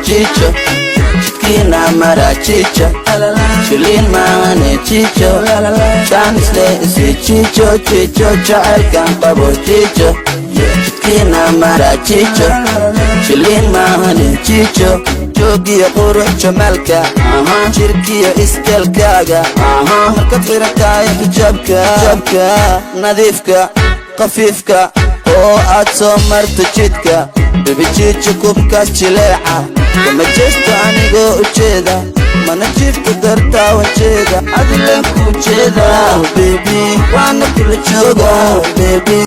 chicho Chikina mara chicho Shilin maane chicho Chanisle isi chicho chicho Chaelkan qabo chicho Chikina mara chicho Shilin maane chicho Jogiya quruxja malka jirkiya iskalkaaga marka firakaya hijabka nadiifka qafiifka oo aad soo marto jidka bibijijo kubkaas jileeca kama jeesto anigoo ujeeda mana jiifka dartaa wajeeda adileen ku jeeda baby waana kula jooga baby